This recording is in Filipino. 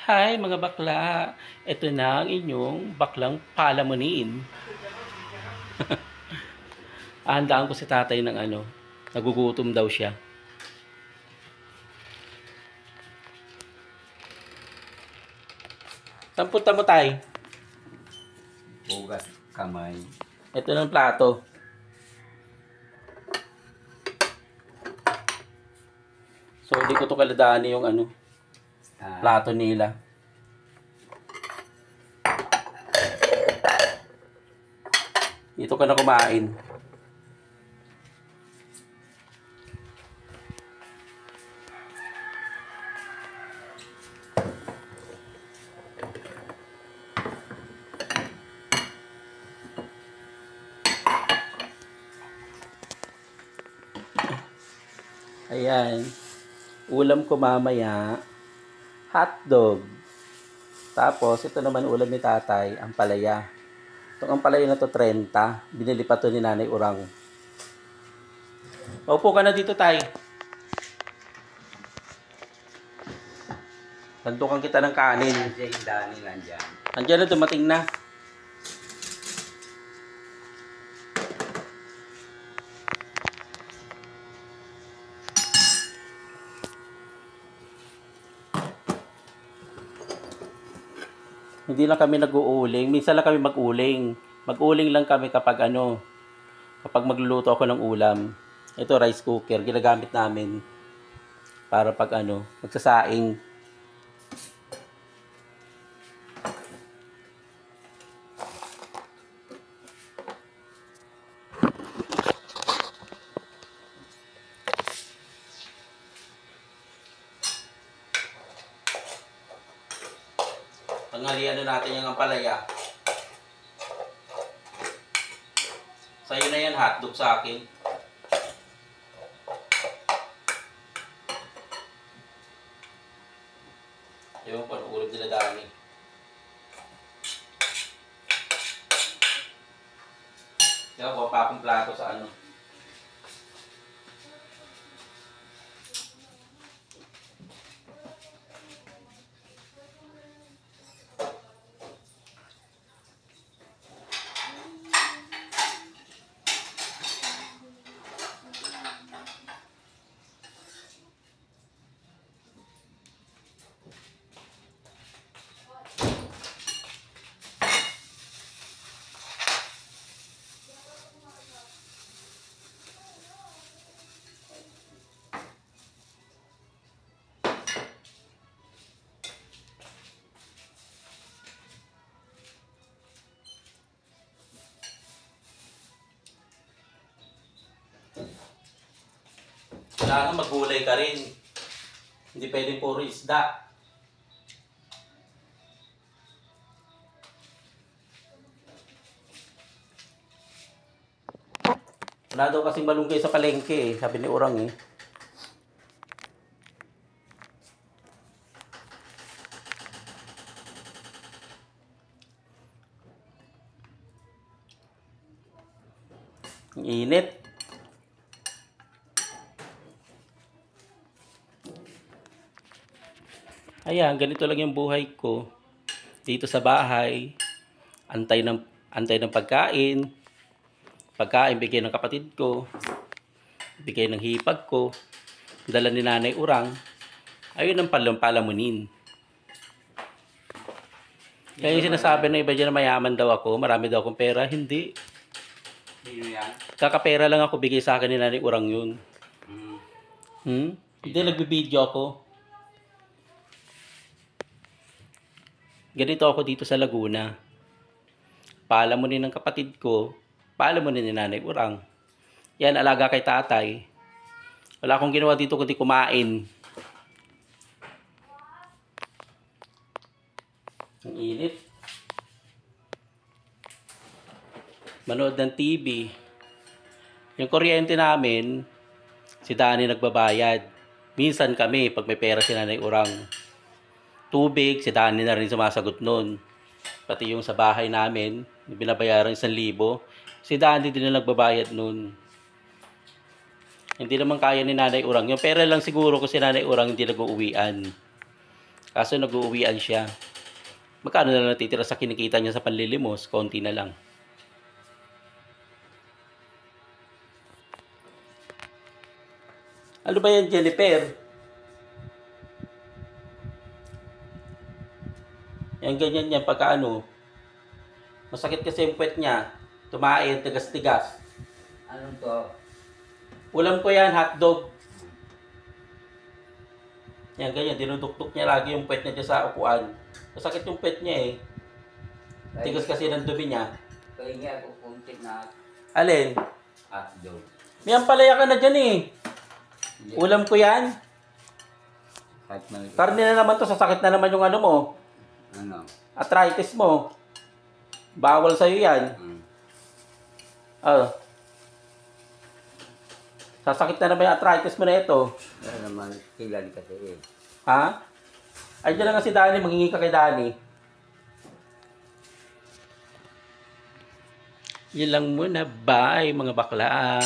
Hi mga bakla! Ito na ang inyong baklang palamunin. Ahandaan ko si tatay ng nagugutom daw siya. Saan punta mo tay? Hugas kamay. Ito ng plato. So hindi ko to kaladaan yung plato nila. Dito ka na kumain. Ayan. Ulam ko mamaya, hotdog. Tapos, ito naman ulam ni tatay, ang palaya. Itong ang palaya na to 30, binili pa to ni Nanay Urang. Paupo ka na dito, tay. Sandukan kita ng kanin. Nandiyan yung Dani nandyan. Andiyan na, dumating na. Hindi lang kami nag-uuling. Minsan lang kami mag-uling. Mag-uling lang kami kapag kapag magluluto ako ng ulam. Ito rice cooker, ginagamit namin para pag magsasaing. Tanghalian na natin yung ampalaya. Sa'yo na yan, hotdog sa akin. Ewan ko, ang ulam nila dami. Kaya kuha pa akong plato sa Kailangan maggulay ka rin. Hindi pwedeng puro isda. Wala daw kasing malunggay sa palengke sabi ni Urang eh. Ang init. Ayan, ganito lang yung buhay ko. Dito sa bahay, antay ng pagkain. Pagkain, bigay ng kapatid ko. Bigay ng hipag ko. Dala ni Nanay Urang. Ayun ang palamunin. Kaya yung sinasabi ng iba dyan na mayaman daw ako, marami daw akong pera, hindi. Sino yan? Kakapera lang ako, bigay sa akin ni Nanay Urang yun. Hindi, nagbibideo ako. Ganito ako dito sa Laguna. Palamunin ng kapatid ko, palamunin ni Nanay Urang. Yan, alaga kay tatay. Wala akong ginawa dito kundi kumain. Ang init. Manood ng TV. Yung kuryente namin, si Dani nagbabayad. Minsan kami, pag may pera si Nanay Urang. Tubig, si Dani na rin sumasagot nun. Pati yung sa bahay namin, binabayaran 1,000. Si Dani din na nagbabayad nun. Hindi naman kaya ni Nanay Urang. Yung pera lang siguro ko si Nanay Urang hindi nag-uuwian. Kaso nag-uuwian siya. Magkano na lang natitira sa kinikita niya sa panlilimos? Konti na lang. Ano ba yan, Jennifer? Yan ganyan yan pagka ano. Masakit kasi yung puwet niya. Tumain, tigas-tigas. Anong to? Ulam ko yan, hotdog. Yan, ganyan. Dinuduktok niya lagi yung puwet niya dyan sa upuan. Masakit yung puwet niya eh. Tigas kasi ng dumi niya. Kaya ako kunti na Alin? hotdog. May ampalaya ka na dyan eh. Ulam ko yan. Kahit maliit. Karne na naman to, sasakit na naman yung ano mo. Ano? Arthritis mo. Bawal sa'yo yan. Oh. Sasakit na naman yung arthritis mo na ito. Wala naman ilan kasi eh. Ha? Ay, dyan na nga si Danny. Maghingi ka kay Danny. Yun lang muna. Bye, mga bakla.